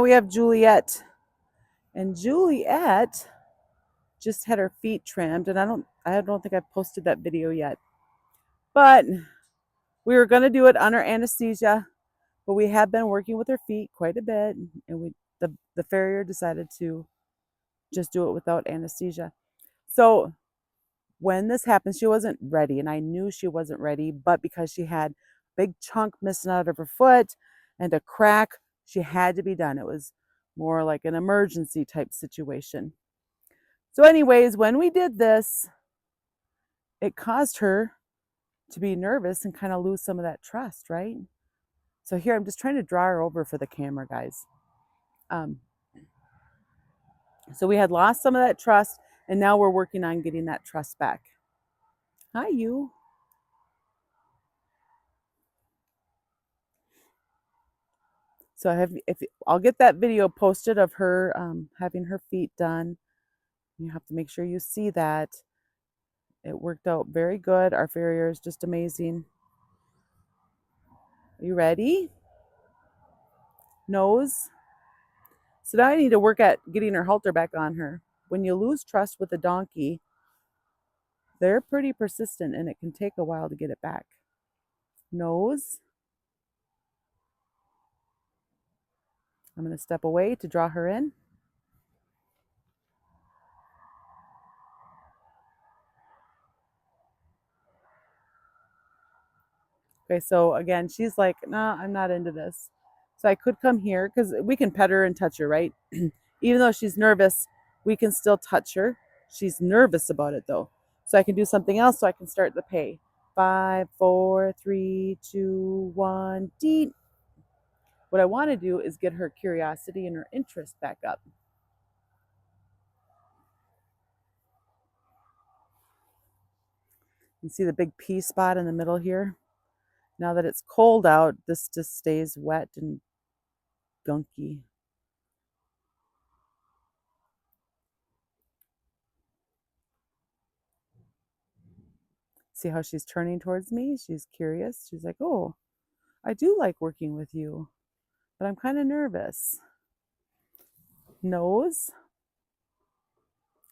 We have Juliet, and Juliet just had her feet trimmed, and I don't think I've posted that video yet. But we were going to do it under anesthesia, but we have been working with her feet quite a bit, and the farrier decided to just do it without anesthesia. So when this happened, she wasn't ready, and I knew she wasn't ready, but because she had a big chunk missing out of her foot and a crack, she had to be done. It was more like an emergency type situation. So anyways, when we did this, it caused her to be nervous and kind of lose some of that trust, right? So here, I'm just trying to draw her over for the camera, guys. So we had lost some of that trust, and now we're working on getting that trust back. Hi, you. So I'll get that video posted of her having her feet done. You have to make sure you see that. It worked out very good. Our farrier is just amazing. Are you ready? Nose. So now I need to work at getting her halter back on her. When you lose trust with a donkey, they're pretty persistent, and it can take a while to get it back. Nose. I'm going to step away to draw her in. Okay, so again, she's like, nah, I'm not into this. So I could come here because we can pet her and touch her, right? Even though she's nervous, we can still touch her. She's nervous about it though. So I can do something else so I can start the pay. 5, 4, 3, 2, 1, deep. What I want to do is get her curiosity and her interest back up. You see the big pea spot in the middle here? Now that it's cold out, this just stays wet and gunky. See how she's turning towards me? She's curious. She's like, oh, I do like working with you, but I'm kind of nervous. Nose.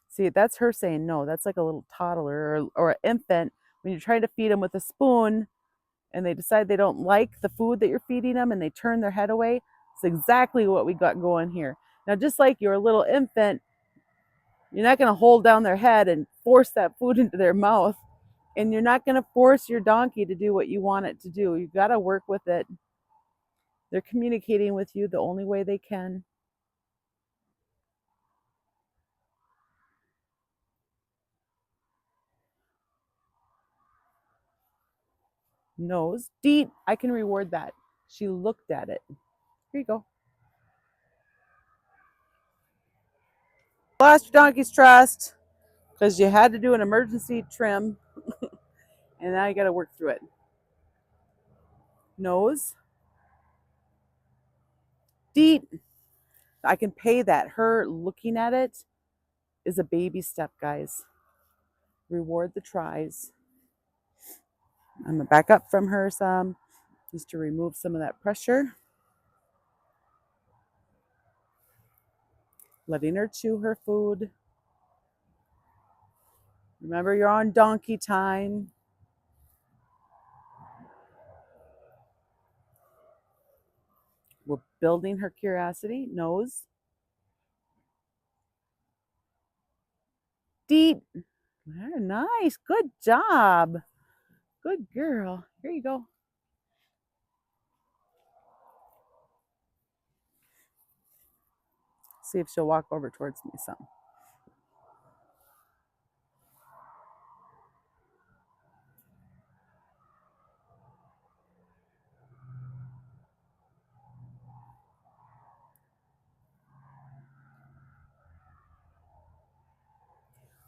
See, that's her saying no. That's like a little toddler or an infant. When you're trying to feed them with a spoon and they decide they don't like the food that you're feeding them and they turn their head away, it's exactly what we got going here. Now, just like you're a little infant, you're not going to hold down their head and force that food into their mouth. And you're not going to force your donkey to do what you want it to do. You've got to work with it. They're communicating with you the only way they can. Nose. Deet, I can reward that. She looked at it. Here you go. Lost your donkey's trust because you had to do an emergency trim. And now you got to work through it. Nose. Deet. I can pay that. Her looking at it is a baby step, guys. Reward the tries. I'm going to back up from her some just to remove some of that pressure. Letting her chew her food. Remember, you're on donkey time. We're building her curiosity. Nose. Deet. Nice. Good job. Good girl. Here you go. See if she'll walk over towards me some.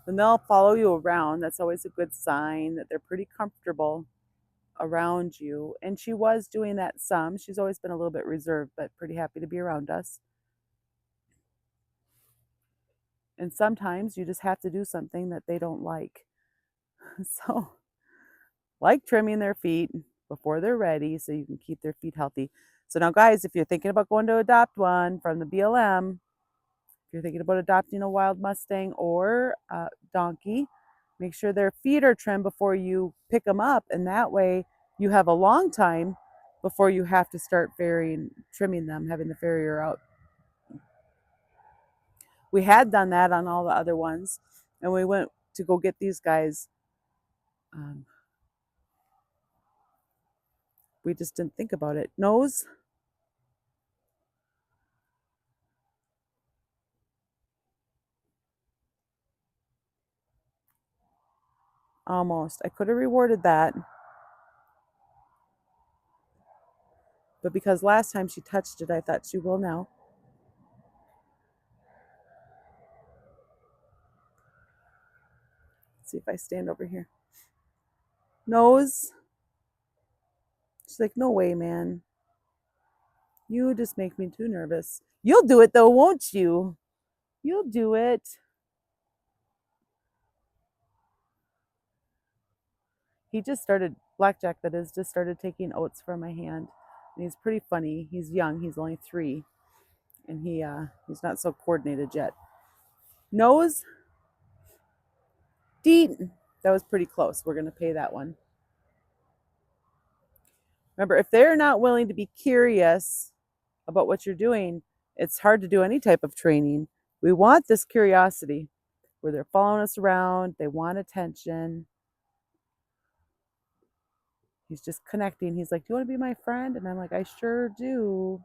When they'll follow you around, that's always a good sign that they're pretty comfortable around you. And she was doing that some. She's always been a little bit reserved, but pretty happy to be around us. And sometimes you just have to do something that they don't like. So, like trimming their feet before they're ready so you can keep their feet healthy. So now, guys, if you're thinking about going to adopt one from the BLM, if you're thinking about adopting a wild Mustang or a donkey, make sure their feet are trimmed before you pick them up. And that way you have a long time before you have to start trimming them, having the farrier out. We had done that on all the other ones. And we went to go get these guys. We just didn't think about it. Nose. Almost. I could have rewarded that. But because last time she touched it, I thought she will now. Let's see if I stand over here. Nose. She's like, no way, man. You just make me too nervous. You'll do it though, won't you? You'll do it. He just started, Blackjack that is, just started taking oats from my hand. And he's pretty funny. He's young. He's only 3. And he's not so coordinated yet. Nose. Deet. That was pretty close. We're going to pay that one. Remember, if they're not willing to be curious about what you're doing, it's hard to do any type of training. We want this curiosity where they're following us around, they want attention. He's just connecting. He's like, do you want to be my friend? And I'm like, I sure do.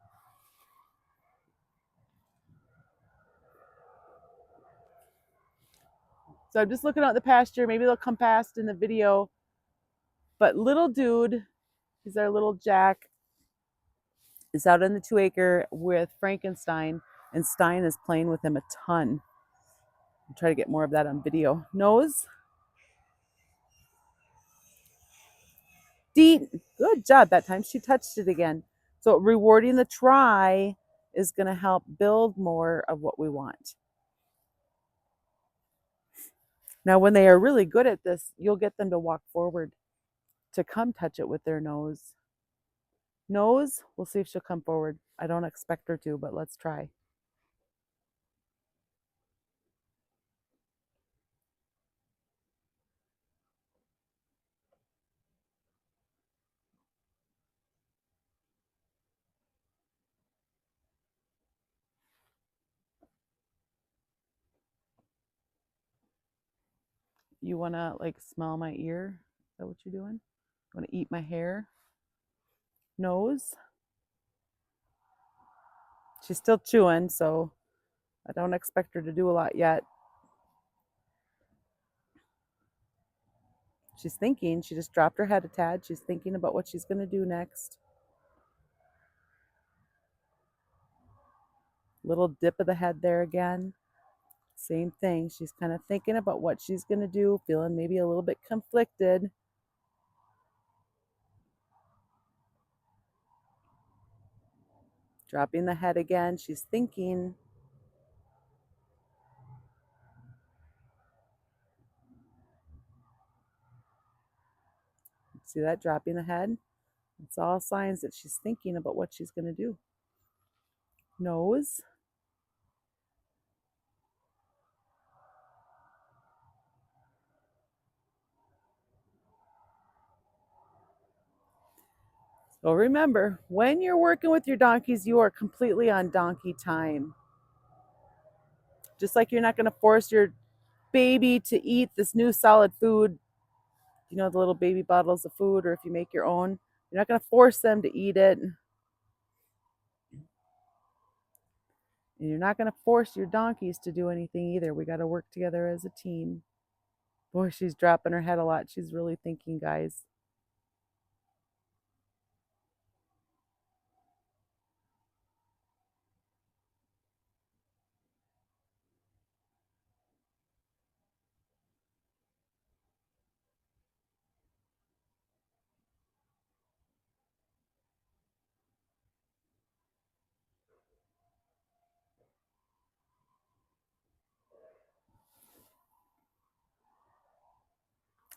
So I'm just looking out the pasture. Maybe they'll come past in the video. But little dude, he's our little Jack, is out in the 2-acre with Frankenstein, and Stein is playing with him a ton. I'll try to get more of that on video. Nose. Deet. Good job. That time she touched it again. So rewarding the try is going to help build more of what we want. Now, when they are really good at this, you'll get them to walk forward to come touch it with their nose. Nose, we'll see if she'll come forward. I don't expect her to, but let's try. You want to like smell my ear? Is that what you're doing? You want to eat my hair? Nose. She's still chewing, so I don't expect her to do a lot yet. She's thinking. She just dropped her head a tad. She's thinking about what she's going to do next. Little dip of the head there again. Same thing. She's kind of thinking about what she's going to do, feeling maybe a little bit conflicted. Dropping the head again. She's thinking. See that? Dropping the head. It's all signs that she's thinking about what she's going to do. Nose. So remember, when you're working with your donkeys, you are completely on donkey time. Just like you're not going to force your baby to eat this new solid food, you know, the little baby bottles of food, or if you make your own, you're not going to force them to eat it. And you're not going to force your donkeys to do anything either. We got to work together as a team. Boy, she's dropping her head a lot. She's really thinking, guys.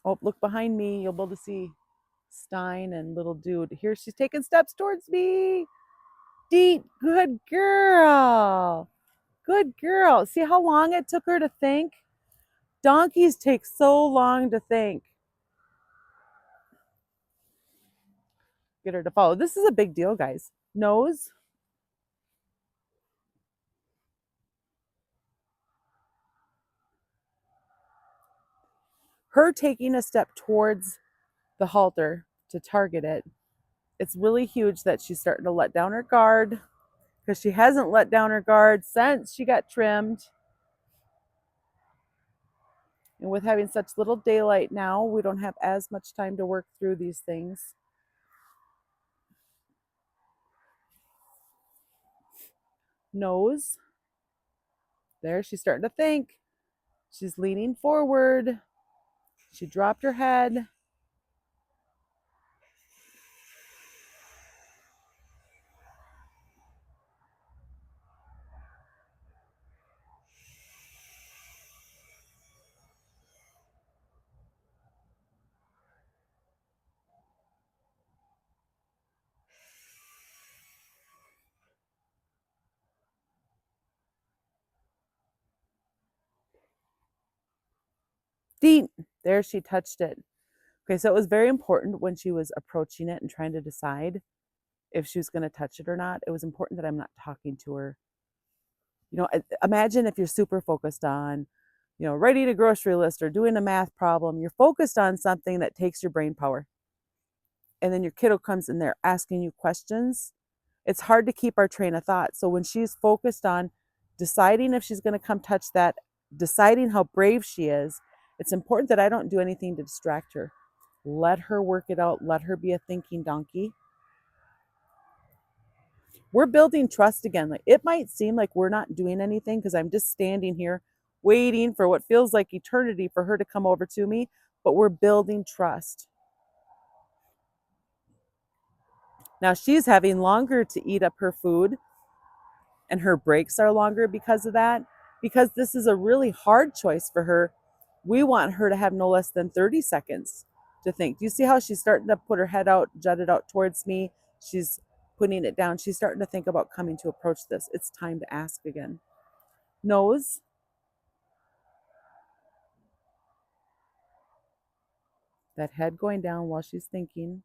Oh, look behind me. You'll be able to see Stein and little dude. Here she's taking steps towards me. Deet, good girl. Good girl. See how long it took her to think? Donkeys take so long to think. Get her to follow. This is a big deal, guys. Nose. Her taking a step towards the halter to target it. It's really huge that she's starting to let down her guard because she hasn't let down her guard since she got trimmed. And with having such little daylight now, we don't have as much time to work through these things. Nose. There, she's starting to think. She's leaning forward. She dropped her head. Deet. There, she touched it. Okay, so it was very important when she was approaching it and trying to decide if she was going to touch it or not. It was important that I'm not talking to her. You know, imagine if you're super focused on, writing a grocery list or doing a math problem. You're focused on something that takes your brain power. And then your kiddo comes in there asking you questions. It's hard to keep our train of thought. So when she's focused on deciding if she's going to come touch that, deciding how brave she is, it's important that I don't do anything to distract her. Let her work it out. Let her be a thinking donkey. We're building trust again. Like, it might seem like we're not doing anything because I'm just standing here waiting for what feels like eternity for her to come over to me, but we're building trust. Now she's having longer to eat up her food, and her breaks are longer because of that, because this is a really hard choice for her. We want her to have no less than 30 seconds to think. Do you see how she's starting to put her head out, jutted out towards me? She's putting it down. She's starting to think about coming to approach this. It's time to ask again. Nose. That head going down while she's thinking.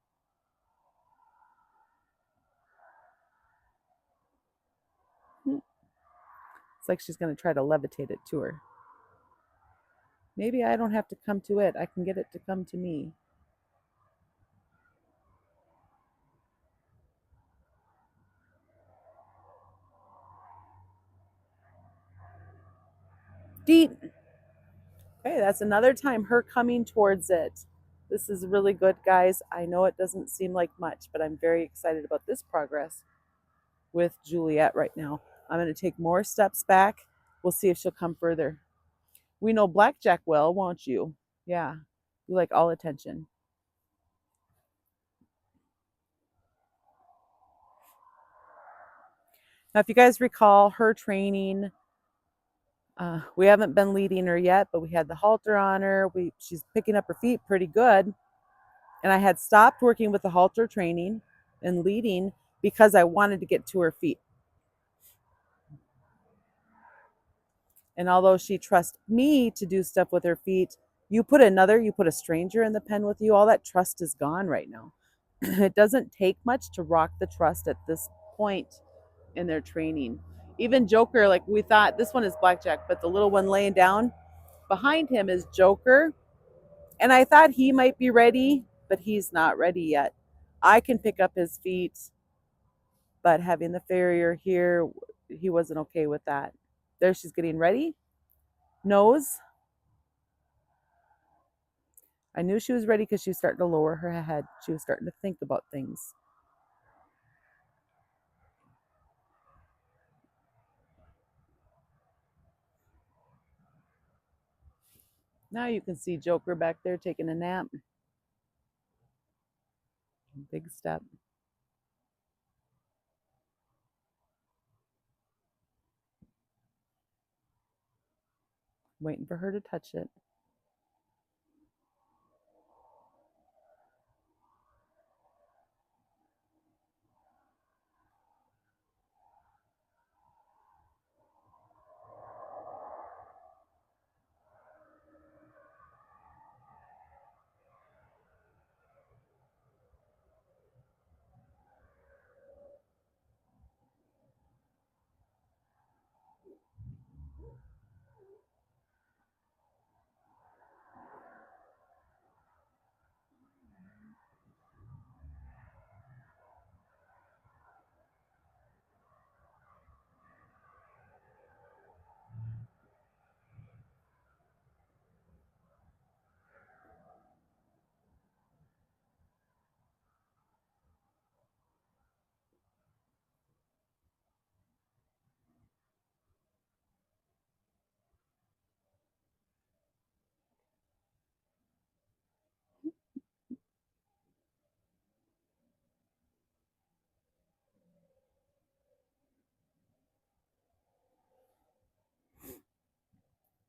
It's like she's going to try to levitate it to her. Maybe I don't have to come to it. I can get it to come to me. Deet. Okay, that's another time her coming towards it. This is really good, guys. I know it doesn't seem like much, but I'm very excited about this progress with Juliet right now. I'm going to take more steps back. We'll see if she'll come further. We know Blackjack will, won't you? Yeah, you like all attention. Now, if you guys recall her training, we haven't been leading her yet, but we had the halter on her. She's picking up her feet pretty good. And I had stopped working with the halter training and leading because I wanted to get to her feet. And although she trusts me to do stuff with her feet, you put a stranger in the pen with you, all that trust is gone right now. It doesn't take much to rock the trust at this point in their training. Even Joker, like, we thought this one is Blackjack, but the little one laying down behind him is Joker. And I thought he might be ready, but he's not ready yet. I can pick up his feet, but having the farrier here, he wasn't okay with that. There, she's getting ready. Nose. I knew she was ready because she was starting to lower her head. She was starting to think about things. Now you can see Joker back there taking a nap. Big step. Waiting for her to touch it.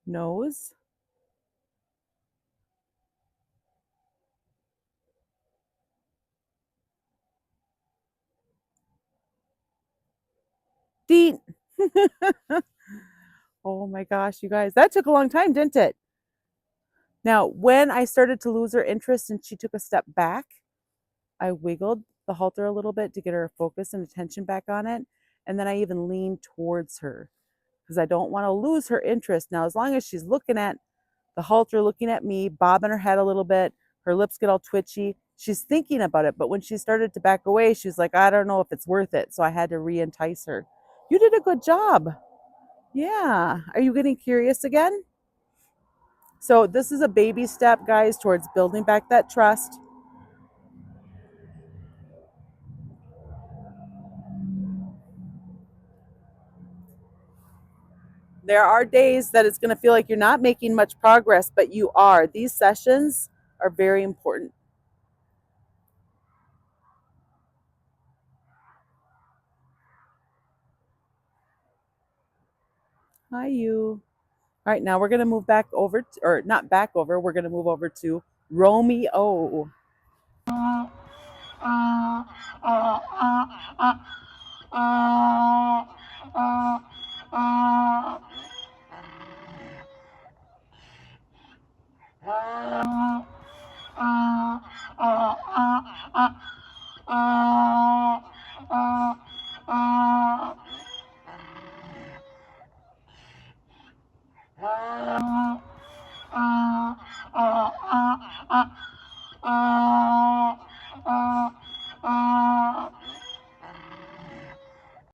Nose. Deet. Oh my gosh, you guys, that took a long time, didn't it? Now, when I started to lose her interest and she took a step back, I wiggled the halter a little bit to get her focus and attention back on it. And then I even leaned towards her because I don't want to lose her interest. Now, as long as she's looking at the halter, looking at me, bobbing her head a little bit, her lips get all twitchy, she's thinking about it. But when she started to back away, she's like, I don't know if it's worth it. So I had to re entice her. You did a good job. Yeah. Are you getting curious again? So, this is a baby step, guys, towards building back that trust. There are days that it's going to feel like you're not making much progress, but you are. These sessions are very important. Hi, you. All right, now we're going to move back over, or not back over, we're going to move over to Romeo.